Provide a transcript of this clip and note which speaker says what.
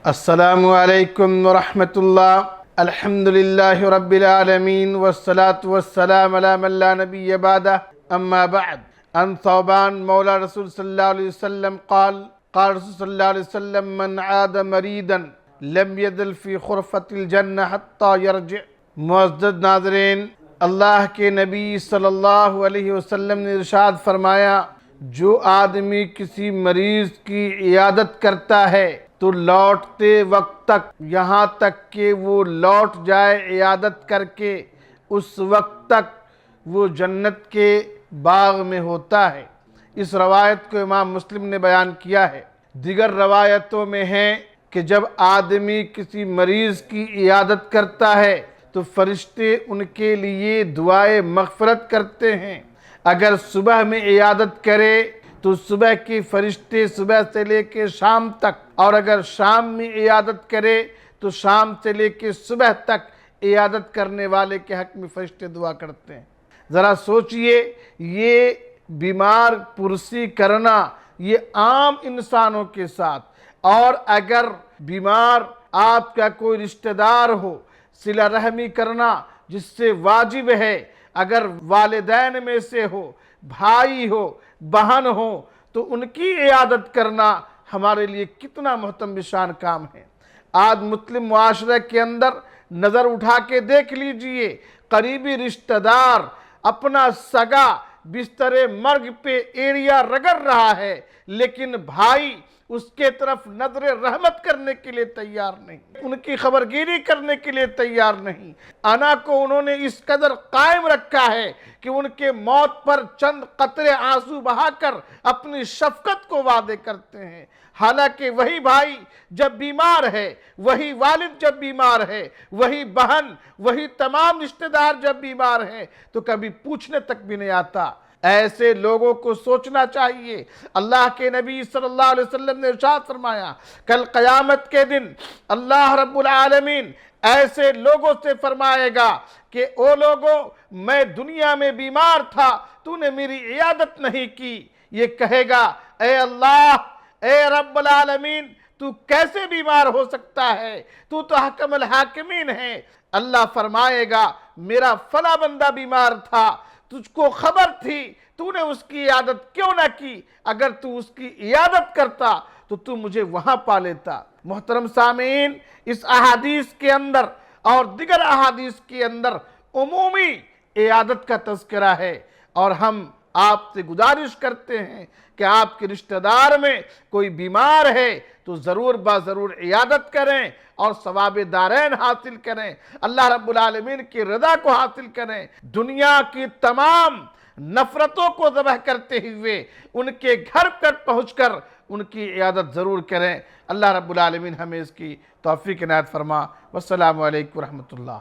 Speaker 1: السلام علیکم ورحمۃ اللہ۔ الحمدللہ رب العالمین والصلاة والسلام علی من لا نبی بعدہ، اما بعد۔ عن ثوبان مولا رسول صلی اللہ علیہ وسلم قال رسول صلی اللہ علیہ وسلم من عاد مریدا لم يدل فی خرفۃ الجنہ حتی یرجع۔ معزز ناظرین، اللہ کے نبی صلی اللہ علیہ وسلم نے ارشاد فرمایا، جو آدمی کسی مریض کی عیادت کرتا ہے تو لوٹتے وقت تک، یہاں تک کہ وہ لوٹ جائے عیادت کر کے، اس وقت تک وہ جنت کے باغ میں ہوتا ہے۔ اس روایت کو امام مسلم نے بیان کیا ہے۔ دیگر روایتوں میں ہے کہ جب آدمی کسی مریض کی عیادت کرتا ہے تو فرشتے ان کے لیے دعائے مغفرت کرتے ہیں۔ اگر صبح میں عیادت کرے تو صبح کے فرشتے صبح سے لے کے شام تک، اور اگر شام میں عیادت کرے تو شام سے لے کے صبح تک عیادت کرنے والے کے حق میں فرشتے دعا کرتے ہیں۔ ذرا سوچئے، یہ بیمار پرسی کرنا یہ عام انسانوں کے ساتھ، اور اگر بیمار آپ کا کوئی رشتہ دار ہو، صلہ رحمی کرنا جس سے واجب ہے، اگر والدین میں سے ہو، بھائی ہو، بہن ہو، تو ان کی عیادت کرنا ہمارے لیے کتنا محترم شان کام ہے۔ آج مسلم معاشرے کے اندر نظر اٹھا کے دیکھ لیجئے، قریبی رشتہ دار اپنا سگا بستر مرگ پہ ایڑیا رگڑ رہا ہے، لیکن بھائی اس کے طرف نظر رحمت کرنے کے لیے تیار نہیں، ان کی خبرگیری کرنے کے لیے تیار نہیں۔ انا کو انہوں نے اس قدر قائم رکھا ہے کہ ان کے موت پر چند قطرے آنسو بہا کر اپنی شفقت کو وعدے کرتے ہیں، حالانکہ وہی بھائی جب بیمار ہے، وہی والد جب بیمار ہے، وہی بہن، وہی تمام رشتہ دار جب بیمار ہیں تو کبھی پوچھنے تک بھی نہیں آتا۔ ایسے لوگوں کو سوچنا چاہیے۔ اللہ کے نبی صلی اللہ علیہ وسلم نے ارشاد فرمایا، کل قیامت کے دن اللہ رب العالمین ایسے لوگوں سے فرمائے گا کہ او لوگوں، میں دنیا میں بیمار تھا، تو نے میری عیادت نہیں کی۔ یہ کہے گا، اے اللہ، اے رب العالمین، تو کیسے بیمار ہو سکتا ہے؟ تو حکم الحاکمین ہے۔ اللہ فرمائے گا، میرا فلاں بندہ بیمار تھا، تجھ کو خبر تھی، تو نے اس کی عیادت کیوں نہ کی؟ اگر تو اس کی عیادت کرتا تو تو مجھے وہاں پا لیتا۔ محترم سامعین، اس احادیث کے اندر اور دیگر احادیث کے اندر عمومی عیادت کا تذکرہ ہے، اور ہم آپ سے گزارش کرتے ہیں کہ آپ کے رشتہ دار میں کوئی بیمار ہے تو ضرور ضرور عیادت کریں اور ثواب دارین حاصل کریں، اللہ رب العالمین کی رضا کو حاصل کریں، دنیا کی تمام نفرتوں کو ذبح کرتے ہوئے ان کے گھر پر پہنچ کر ان کی عیادت ضرور کریں۔ اللہ رب العالمین ہمیں اس کی توفیق عنایت فرما۔ والسلام علیکم ورحمۃ اللہ۔